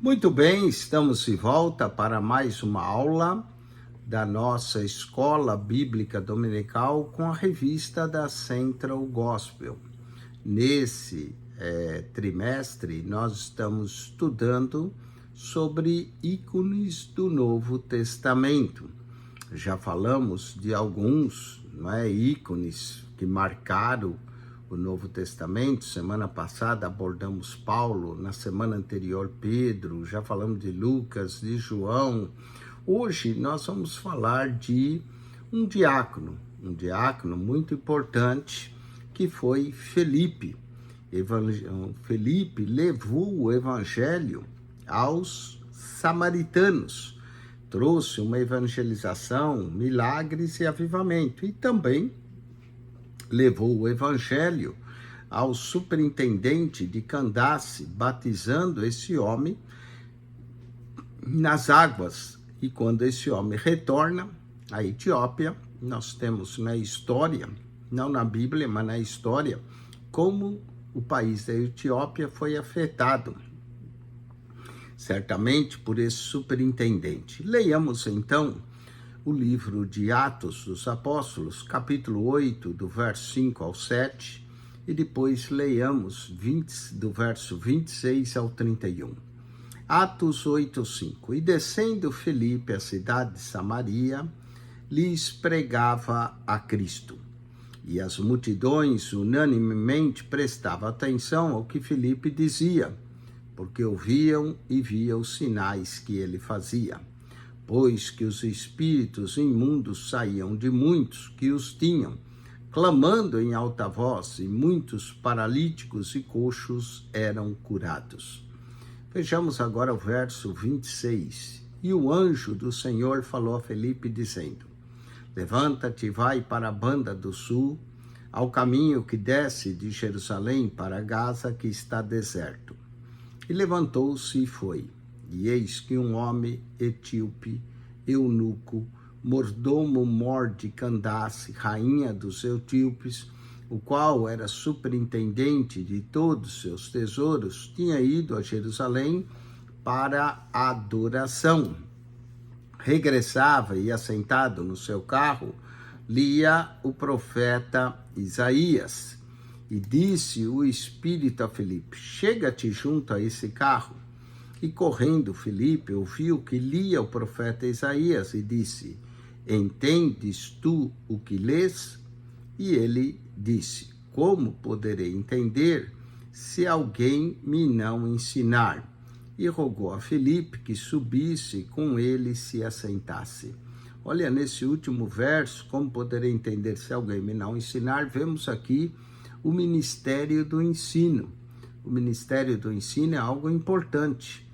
Muito bem, estamos de volta para mais uma aula da nossa Escola Bíblica Dominical com a revista da Central Gospel. Nesse trimestre, nós estamos estudando sobre ícones do Novo Testamento. Já falamos de alguns ícones que marcaram o Novo Testamento. Semana passada abordamos Paulo, na semana anterior Pedro, já falamos de Lucas, de João. Hoje nós vamos falar de um diácono muito importante, que foi Felipe. Felipe levou o evangelho aos samaritanos, trouxe uma evangelização, milagres e avivamento, e também levou o evangelho ao superintendente de Candace, batizando esse homem nas águas. E quando esse homem retorna à Etiópia, nós temos na história, não na Bíblia, mas na história, como o país da Etiópia foi afetado, certamente por esse superintendente. Leiamos então o livro de Atos dos Apóstolos, capítulo 8, do verso 5 ao 7, e depois leiamos do verso 26 ao 31. Atos 8, 5. E descendo Felipe à cidade de Samaria, lhes pregava a Cristo. E as multidões unanimemente prestavam atenção ao que Felipe dizia, porque ouviam e viam os sinais que ele fazia. Pois que os espíritos imundos saíam de muitos que os tinham, clamando em alta voz, e muitos paralíticos e coxos eram curados. Vejamos agora o verso 26. E o anjo do Senhor falou a Felipe, dizendo: Levanta-te e vai para a banda do sul, ao caminho que desce de Jerusalém para Gaza, que está deserto. E levantou-se e foi. E eis que um homem etíope, eunuco, mordomo-mor de Candace, rainha dos etíopes, o qual era superintendente de todos os seus tesouros, tinha ido a Jerusalém para a adoração. Regressava e, assentado no seu carro, lia o profeta Isaías. E disse o Espírito a Felipe: Chega-te junto a esse carro. E correndo Felipe ouviu que lia o profeta Isaías e disse: Entendes tu o que lês? E ele disse: Como poderei entender se alguém me não ensinar? E rogou a Felipe que subisse com ele e se assentasse. Olha, nesse último verso, como poderei entender se alguém me não ensinar, vemos aqui o ministério do ensino. O ministério do ensino é algo importante,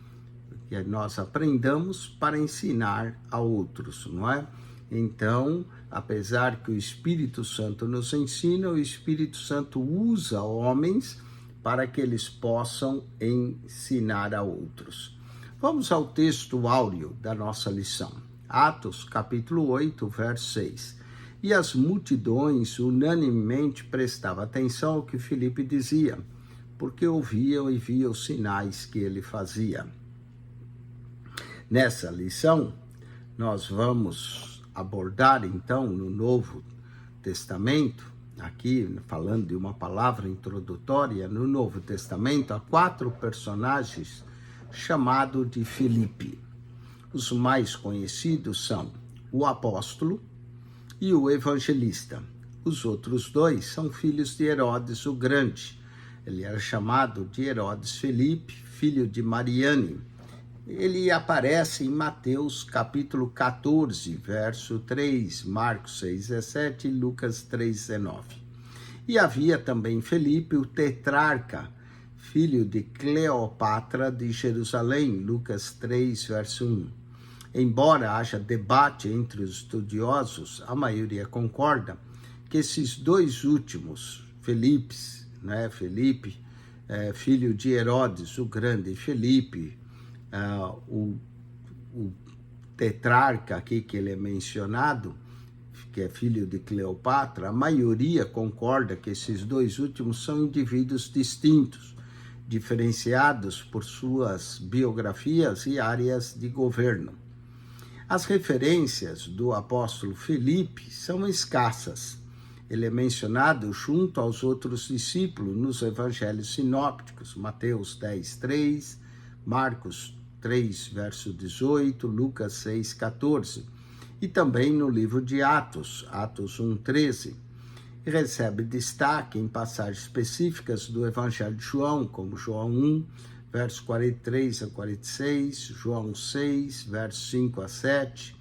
que nós aprendamos para ensinar a outros, não é? Então, apesar que o Espírito Santo nos ensina, o Espírito Santo usa homens para que eles possam ensinar a outros. Vamos ao texto áureo da nossa lição. Atos, capítulo 8, verso 6. E as multidões unanimemente prestavam atenção ao que Felipe dizia, porque ouviam e viam os sinais que ele fazia. Nessa lição, nós vamos abordar, então, no Novo Testamento, aqui falando de uma palavra introdutória, no Novo Testamento, há 4 personagens chamados de Felipe. Os mais conhecidos são o apóstolo e o evangelista. Os outros 2 são filhos de Herodes o Grande. Ele era chamado de Herodes Felipe, filho de Mariane. Ele aparece em Mateus capítulo 14, verso 3, Marcos 6, 17 e Lucas 3, 19. E havia também Felipe, o tetrarca, filho de Cleopatra de Jerusalém, Lucas 3, verso 1. Embora haja debate entre os estudiosos, a maioria concorda que esses 2 últimos, Felipe, filho de Herodes o Grande, e Felipe, o tetrarca aqui que ele é mencionado, que é filho de Cleopatra, a maioria concorda que esses 2 últimos são indivíduos distintos. diferenciados por suas biografias e áreas de governo. As referências do apóstolo Felipe são escassas. Ele é mencionado junto aos outros discípulos nos evangelhos sinópticos, Mateus 10:3, Marcos 3, verso 18, Lucas 6:14, e também no livro de Atos, Atos 1:13. E recebe destaque em passagens específicas do evangelho de João, como João 1, verso 43 a 46, João 6, verso 5 a 7,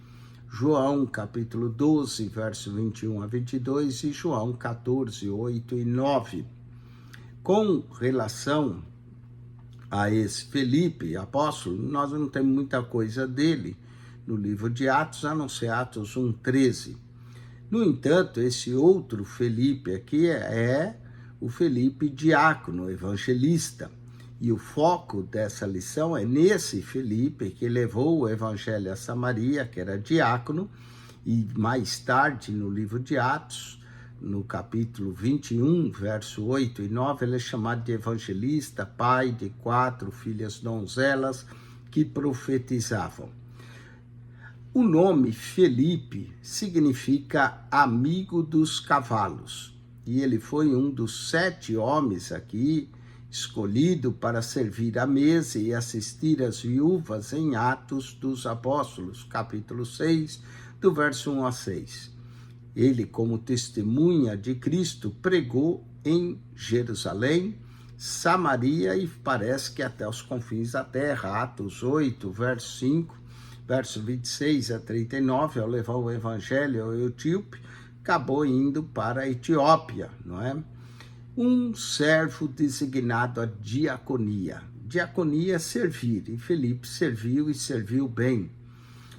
João capítulo 12, verso 21 a 22 e João 14, 8 e 9. Com relação a esse Felipe, apóstolo, nós não temos muita coisa dele no livro de Atos, a não ser Atos 1:13. No entanto, esse outro Felipe aqui é o Felipe diácono, evangelista. E o foco dessa lição é nesse Felipe que levou o evangelho a Samaria, que era diácono, e mais tarde no livro de Atos, no capítulo 21, verso 8 e 9, ele é chamado de evangelista, pai de 4 filhas donzelas que profetizavam. O nome Felipe significa amigo dos cavalos, e ele foi um dos 7 homens aqui escolhido para servir à mesa e assistir as viúvas em Atos dos Apóstolos, capítulo 6, do verso 1 a 6. Ele, como testemunha de Cristo, pregou em Jerusalém, Samaria e parece que até os confins da terra. Atos 8, verso 5, verso 26 a 39, ao levar o evangelho ao etíope, acabou indo para a Etiópia, não é? Um servo designado à diaconia. Diaconia é servir, e Felipe serviu e serviu bem.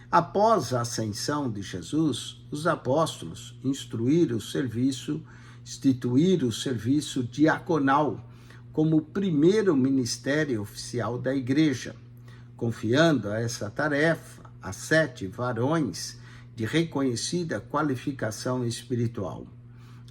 Após a ascensão de Jesus, os apóstolos instituíram o serviço diaconal como o primeiro ministério oficial da igreja, confiando a essa tarefa a 7 varões de reconhecida qualificação espiritual.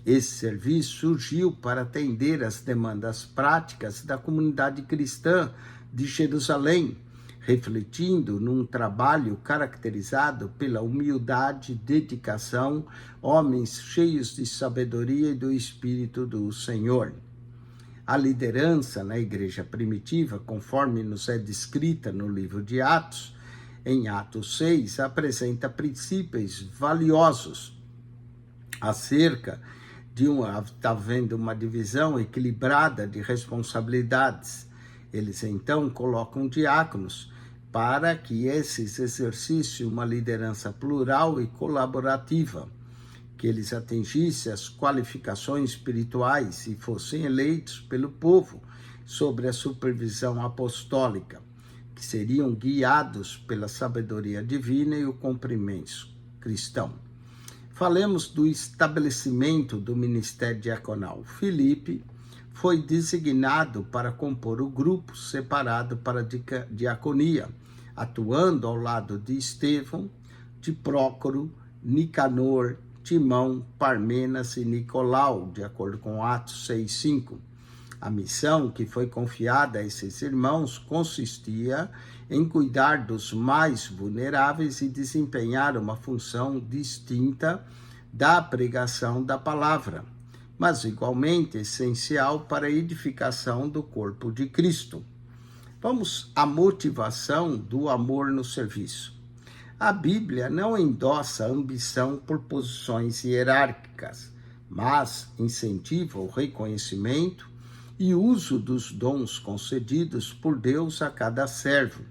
Esse serviço surgiu para atender às demandas práticas da comunidade cristã de Jerusalém, refletindo num trabalho caracterizado pela humildade, dedicação, homens cheios de sabedoria e do Espírito do Senhor. A liderança na igreja primitiva, conforme nos é descrita no livro de Atos, em Atos 6, apresenta princípios valiosos acerca de havendo uma divisão equilibrada de responsabilidades. Eles então colocam diáconos para que esses exercissem uma liderança plural e colaborativa, que eles atingissem as qualificações espirituais e fossem eleitos pelo povo sob a supervisão apostólica, que seriam guiados pela sabedoria divina e o cumprimento cristão. Falemos do estabelecimento do ministério diaconal. Felipe foi designado para compor o grupo separado para a diaconia, atuando ao lado de Estevão, de Prócoro, Nicanor, Timão, Parmenas e Nicolau, de acordo com Atos 6:5. A missão que foi confiada a esses irmãos consistia em cuidar dos mais vulneráveis e desempenhar uma função distinta da pregação da palavra, mas igualmente essencial para a edificação do corpo de Cristo. Vamos à motivação do amor no serviço. A Bíblia não endossa a ambição por posições hierárquicas, mas incentiva o reconhecimento e uso dos dons concedidos por Deus a cada servo.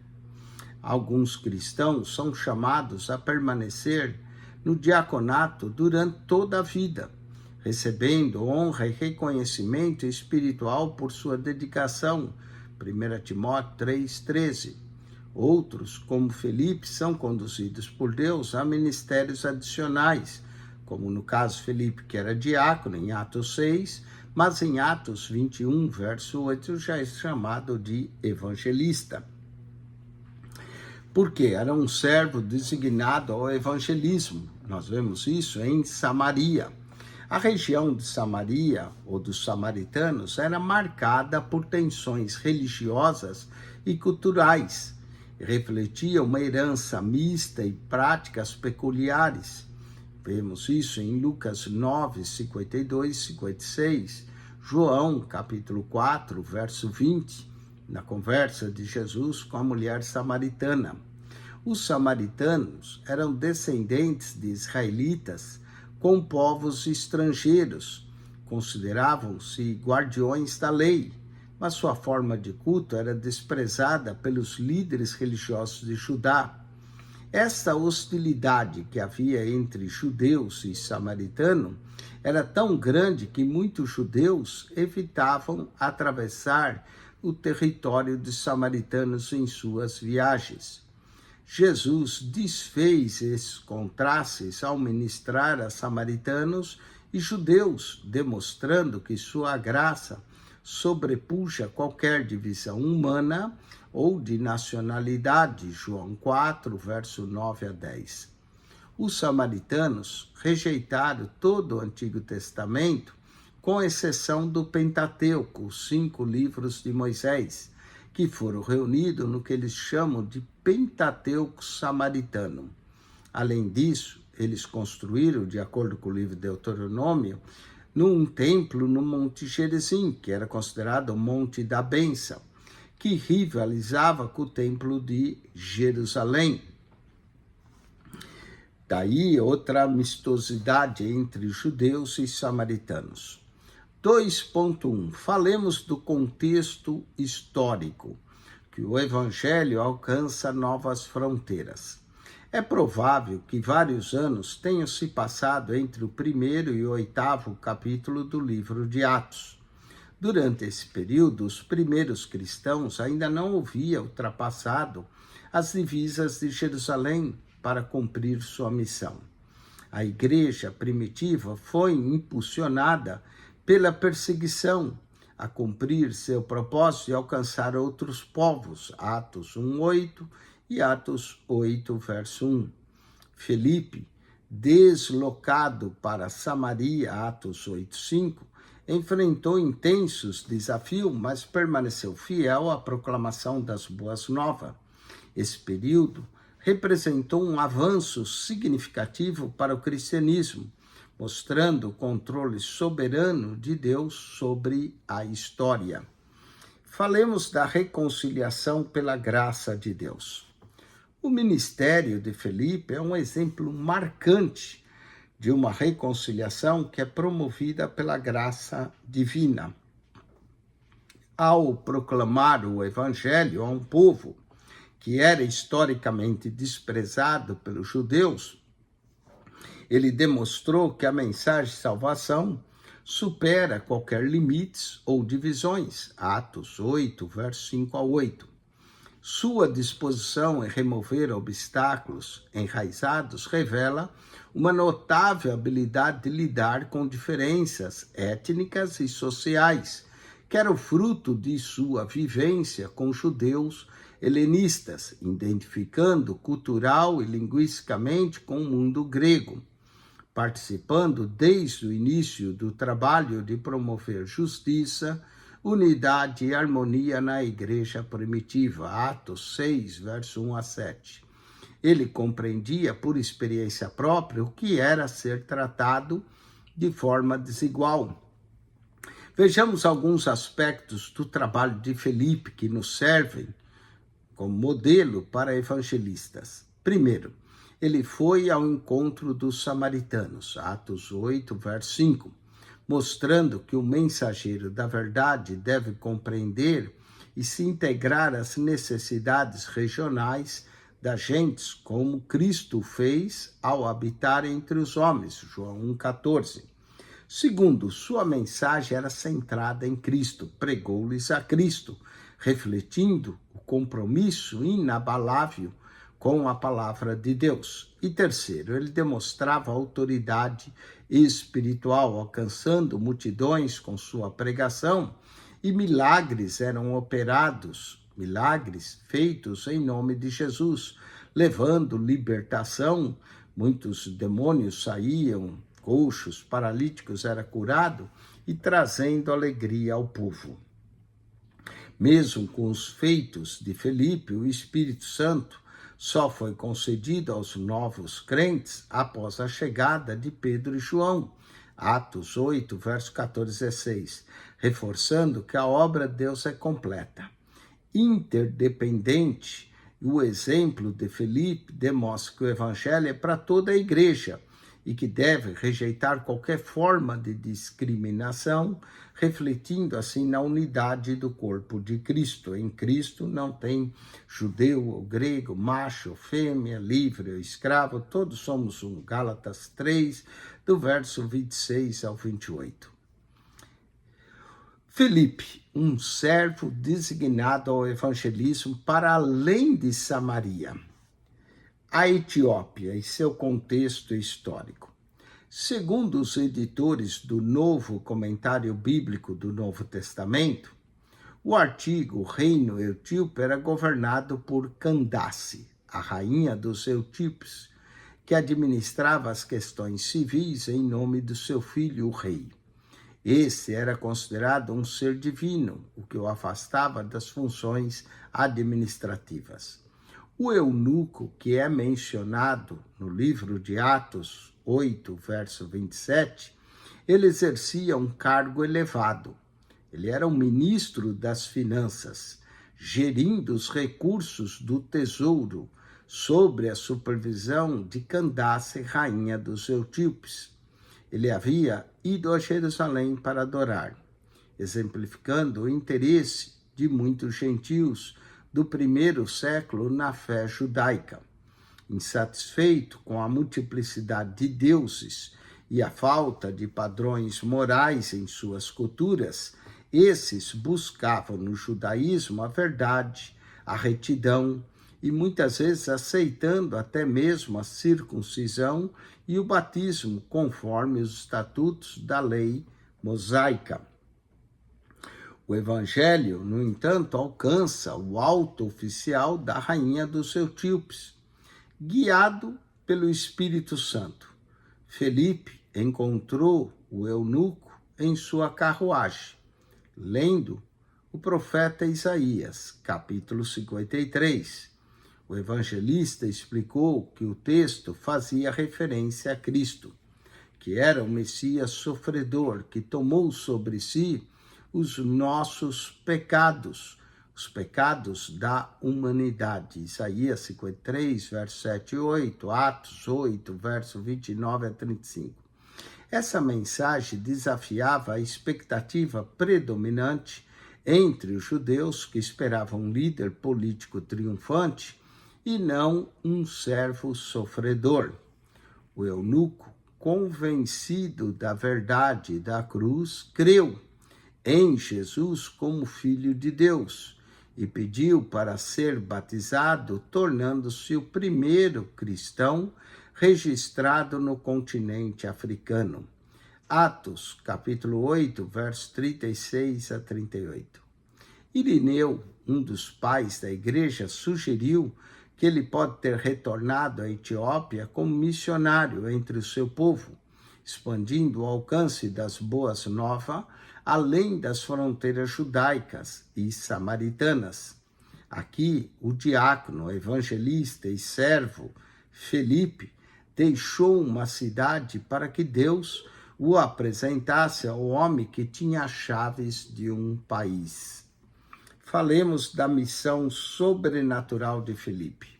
Alguns cristãos são chamados a permanecer no diaconato durante toda a vida, recebendo honra e reconhecimento espiritual por sua dedicação. 1 Timóteo 3:13. Outros, como Felipe, são conduzidos por Deus a ministérios adicionais, como no caso Felipe, que era diácono, em Atos 6, mas em Atos 21, verso 8, já é chamado de evangelista. Porque era um servo designado ao evangelismo. Nós vemos isso em Samaria. A região de Samaria, ou dos samaritanos, era marcada por tensões religiosas e culturais, e refletia uma herança mista e práticas peculiares. Vemos isso em Lucas 9, 52 e 56, João, capítulo 4, verso 20, na conversa de Jesus com a mulher samaritana. Os samaritanos eram descendentes de israelitas com povos estrangeiros, consideravam-se guardiões da lei, mas sua forma de culto era desprezada pelos líderes religiosos de Judá. Esta hostilidade que havia entre judeus e samaritanos era tão grande que muitos judeus evitavam atravessar o território dos samaritanos em suas viagens. Jesus desfez esses contrastes ao ministrar a samaritanos e judeus, demonstrando que sua graça sobrepuja qualquer divisão humana ou de nacionalidade. João 4, verso 9 a 10. Os samaritanos rejeitaram todo o Antigo Testamento, com exceção do Pentateuco, os 5 livros de Moisés, que foram reunidos no que eles chamam de Pentateuco Samaritano. Além disso, eles construíram, de acordo com o livro de Deuteronômio, num templo no Monte Gerizim, que era considerado o Monte da Bênção, que rivalizava com o templo de Jerusalém. Daí outra amistosidade entre judeus e samaritanos. 2.1. Falemos do contexto histórico, que o Evangelho alcança novas fronteiras. É provável que vários anos tenham se passado entre o 1º e o 8º capítulo do livro de Atos. Durante esse período, os primeiros cristãos ainda não haviam ultrapassado as divisas de Jerusalém para cumprir sua missão. A igreja primitiva foi impulsionada pela perseguição a cumprir seu propósito e alcançar outros povos. Atos 1:8 e Atos 8, verso 1. Felipe, deslocado para Samaria, Atos 8:5, enfrentou intensos desafios, mas permaneceu fiel à proclamação das boas novas. Esse período representou um avanço significativo para o cristianismo, mostrando o controle soberano de Deus sobre a história. Falemos da reconciliação pela graça de Deus. O ministério de Felipe é um exemplo marcante de uma reconciliação que é promovida pela graça divina. Ao proclamar o evangelho a um povo que era historicamente desprezado pelos judeus, ele demonstrou que a mensagem de salvação supera qualquer limites ou divisões. Atos 8, verso 5 a 8. Sua disposição em remover obstáculos enraizados revela uma notável habilidade de lidar com diferenças étnicas e sociais, que era o fruto de sua vivência com judeus helenistas, identificando cultural e linguisticamente com o mundo grego, participando desde o início do trabalho de promover justiça, unidade e harmonia na igreja primitiva. Atos 6, verso 1 a 7. Ele compreendia por experiência própria o que era ser tratado de forma desigual. Vejamos alguns aspectos do trabalho de Felipe que nos servem como modelo para evangelistas. Primeiro, ele foi ao encontro dos samaritanos, Atos 8, verso 5, mostrando que o mensageiro da verdade deve compreender e se integrar às necessidades regionais das gentes, como Cristo fez ao habitar entre os homens, João 1,14. Segundo, sua mensagem era centrada em Cristo, pregou-lhes a Cristo, refletindo o compromisso inabalável com a palavra de Deus. E terceiro, ele demonstrava autoridade espiritual, alcançando multidões com sua pregação, e milagres eram operados, milagres feitos em nome de Jesus, levando libertação. Muitos demônios saíam coxos, paralíticos era curado e trazendo alegria ao povo. Mesmo com os feitos de Felipe, o Espírito Santo só foi concedido aos novos crentes após a chegada de Pedro e João, Atos 8, verso 14 e 16, reforçando que a obra de Deus é completa. Interdependente, o exemplo de Felipe demonstra que o evangelho é para toda a igreja e que deve rejeitar qualquer forma de discriminação, refletindo assim na unidade do corpo de Cristo. Em Cristo não tem judeu ou grego, macho ou fêmea, livre ou escravo, todos somos um. Gálatas 3, do verso 26 ao 28. Felipe, um servo designado ao evangelismo para além de Samaria. A Etiópia e seu contexto histórico. Segundo os editores do Novo Comentário Bíblico do Novo Testamento, o antigo reino etíope era governado por Candace, a rainha dos etíopes, que administrava as questões civis em nome do seu filho, o rei. Esse era considerado um ser divino, o que o afastava das funções administrativas. O eunuco, que é mencionado no livro de Atos 8, verso 27, ele exercia um cargo elevado. Ele era um ministro das finanças, gerindo os recursos do tesouro, sob a supervisão de Candace, rainha dos etíopes. Ele havia ido a Jerusalém para adorar, exemplificando o interesse de muitos gentios do primeiro século na fé judaica. Insatisfeito com a multiplicidade de deuses e a falta de padrões morais em suas culturas, esses buscavam no judaísmo a verdade, a retidão e muitas vezes aceitando até mesmo a circuncisão e o batismo conforme os estatutos da lei mosaica. O evangelho, no entanto, alcança o alto oficial da rainha dos etíopes, guiado pelo Espírito Santo. Felipe encontrou o eunuco em sua carruagem, lendo o profeta Isaías, capítulo 53. O evangelista explicou que o texto fazia referência a Cristo, que era o Messias sofredor, que tomou sobre si os nossos pecados, os pecados da humanidade. Isaías 53, verso 7 e 8, Atos 8, verso 29 a 35. Essa mensagem desafiava a expectativa predominante entre os judeus que esperavam um líder político triunfante e não um servo sofredor. O eunuco, convencido da verdade da cruz, creu em Jesus como Filho de Deus e pediu para ser batizado, tornando-se o primeiro cristão registrado no continente africano. Atos, capítulo 8, versos 36 a 38. Irineu, um dos pais da igreja, sugeriu que ele pode ter retornado à Etiópia como missionário entre o seu povo, expandindo o alcance das boas novas além das fronteiras judaicas e samaritanas. Aqui, o diácono, evangelista e servo Felipe deixou uma cidade para que Deus o apresentasse ao homem que tinha as chaves de um país. Falemos da missão sobrenatural de Felipe.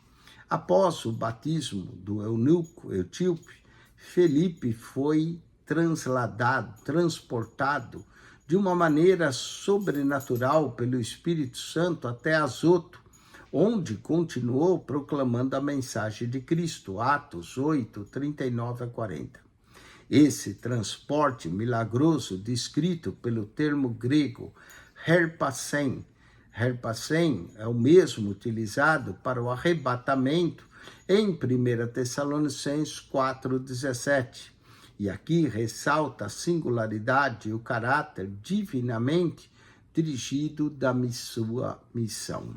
Após o batismo do eunuco etíope, Felipe foi transportado de uma maneira sobrenatural pelo Espírito Santo até Azoto, onde continuou proclamando a mensagem de Cristo, Atos 8, 39 a 40. Esse transporte milagroso, descrito pelo termo grego herpassen é o mesmo utilizado para o arrebatamento em 1 Tessalonicenses 4,17. E aqui ressalta a singularidade e o caráter divinamente dirigido da sua missão.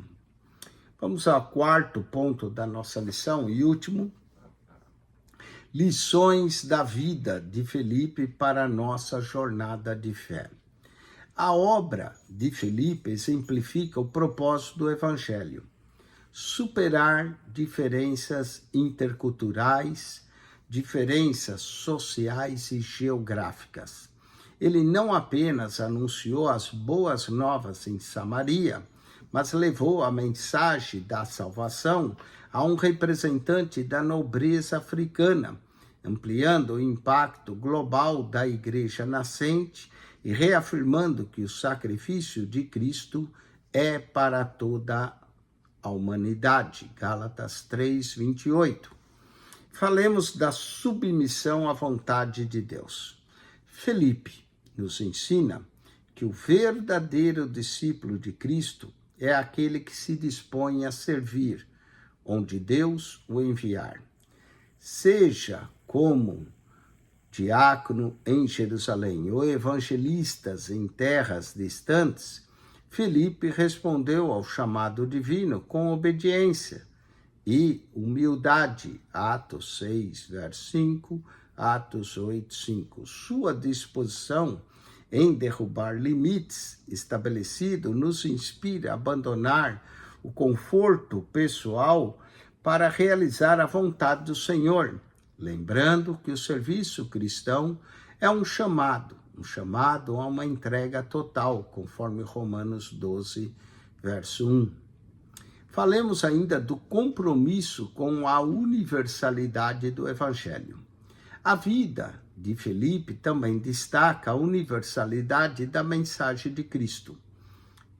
Vamos ao quarto ponto da nossa lição e último. Lições da vida de Felipe para a nossa jornada de fé. A obra de Felipe exemplifica o propósito do Evangelho: superar diferenças interculturais, diferenças sociais e geográficas. Ele não apenas anunciou as boas novas em Samaria, mas levou a mensagem da salvação a um representante da nobreza africana, ampliando o impacto global da igreja nascente e reafirmando que o sacrifício de Cristo é para toda a humanidade. Gálatas 3:28. Falemos da submissão à vontade de Deus. Felipe nos ensina que o verdadeiro discípulo de Cristo é aquele que se dispõe a servir, onde Deus o enviar. Seja como diácono em Jerusalém ou evangelistas em terras distantes, Felipe respondeu ao chamado divino com obediência e humildade. Atos 6, verso 5, Atos 8, 5. Sua disposição em derrubar limites estabelecidos nos inspira a abandonar o conforto pessoal para realizar a vontade do Senhor, lembrando que o serviço cristão é um chamado a uma entrega total, conforme Romanos 12, verso 1. Falemos ainda do compromisso com a universalidade do Evangelho. A vida de Felipe também destaca a universalidade da mensagem de Cristo.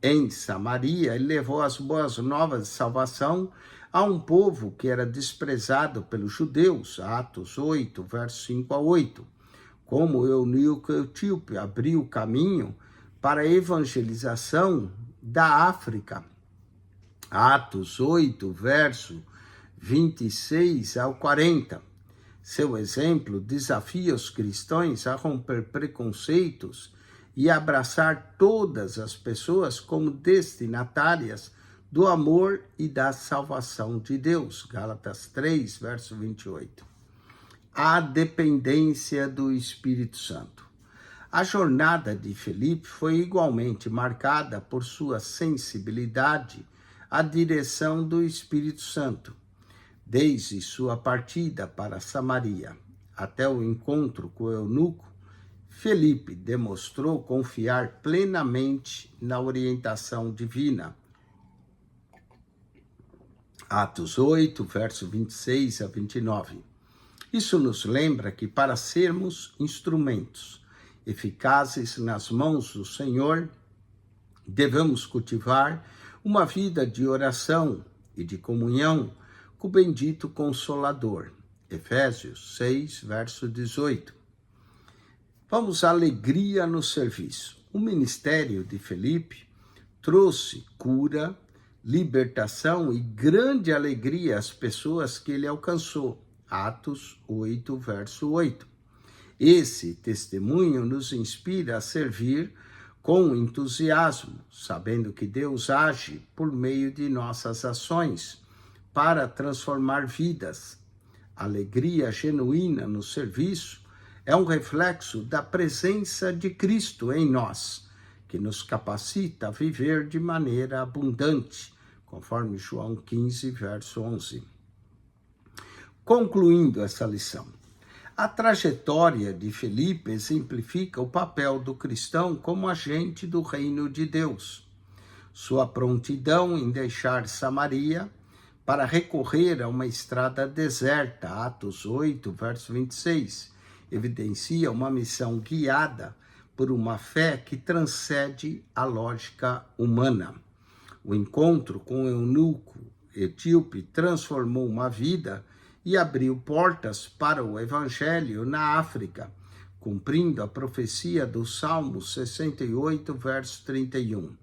Em Samaria, ele levou as boas novas de salvação a um povo que era desprezado pelos judeus, Atos 8, versos 5 a 8. Como o eunuco etíope abriu o caminho para a evangelização da África, Atos 8, verso 26 ao 40. Seu exemplo desafia os cristãos a romper preconceitos e abraçar todas as pessoas como destinatárias do amor e da salvação de Deus. Gálatas 3, verso 28. A dependência do Espírito Santo. A jornada de Felipe foi igualmente marcada por sua sensibilidade à direção do Espírito Santo. Desde sua partida para Samaria até o encontro com o eunuco, Felipe demonstrou confiar plenamente na orientação divina. Atos 8, verso 26 a 29. Isso nos lembra que para sermos instrumentos eficazes nas mãos do Senhor, devemos cultivar uma vida de oração e de comunhão com o bendito Consolador. Efésios 6, verso 18. Vamos à alegria no serviço. O ministério de Felipe trouxe cura, libertação e grande alegria às pessoas que ele alcançou. Atos 8, verso 8. Esse testemunho nos inspira a servir com entusiasmo, sabendo que Deus age por meio de nossas ações para transformar vidas. A alegria genuína no serviço é um reflexo da presença de Cristo em nós, que nos capacita a viver de maneira abundante, conforme João 15, verso 11. Concluindo essa lição, a trajetória de Felipe exemplifica o papel do cristão como agente do reino de Deus. Sua prontidão em deixar Samaria para recorrer a uma estrada deserta, Atos 8, verso 26, evidencia uma missão guiada por uma fé que transcende a lógica humana. O encontro com o eunuco etíope transformou uma vida e abriu portas para o evangelho na África, cumprindo a profecia do Salmo 68, verso 31.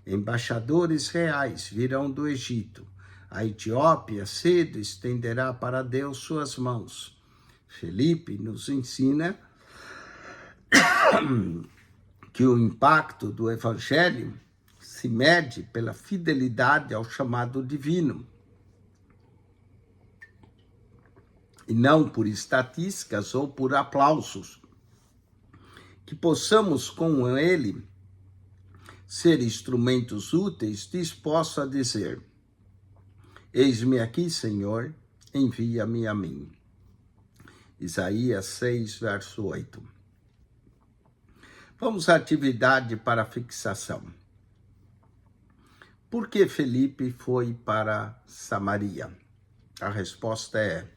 Embaixadores reais virão do Egito. A Etiópia cedo estenderá para Deus suas mãos. Felipe nos ensina que o impacto do evangelho se mede pela fidelidade ao chamado divino. e não por estatísticas ou por aplausos. Que possamos com ele ser instrumentos úteis, dispostos a dizer: eis-me aqui, Senhor, envia-me a mim. Isaías 6, verso 8. Vamos à atividade para fixação. Por que Felipe foi para Samaria? A resposta é: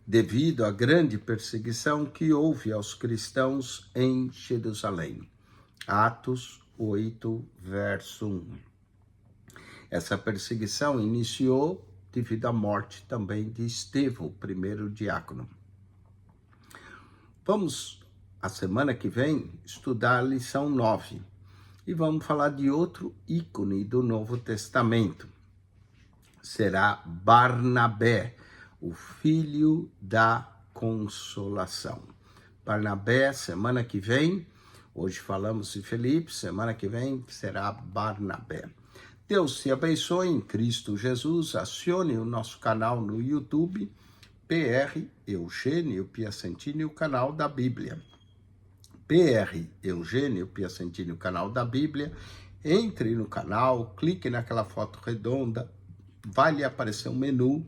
devido à grande perseguição que houve aos cristãos em Jerusalém. Atos 8, verso 1. Essa perseguição iniciou devido à morte também de Estevão, o primeiro diácono. Vamos, a semana que vem, estudar a lição 9. E vamos falar de outro ícone do Novo Testamento. Será Barnabé, o filho da consolação. Barnabé, semana que vem, hoje falamos de Felipe, semana que vem será Barnabé. Deus te abençoe em Cristo Jesus. Acione o nosso canal no YouTube, PR Eugênio Piacentini, o canal da Bíblia. PR Eugênio Piacentini, o canal da Bíblia. Entre no canal, clique naquela foto redonda, vai lhe aparecer um menu.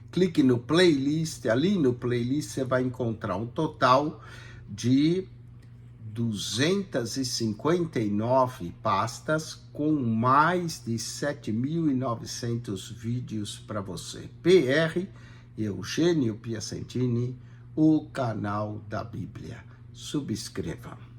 Clique no playlist, ali no playlist você vai encontrar um total de 259 pastas com mais de 7.900 vídeos para você. PR Eugênio Piacentini, o canal da Bíblia. Subscreva.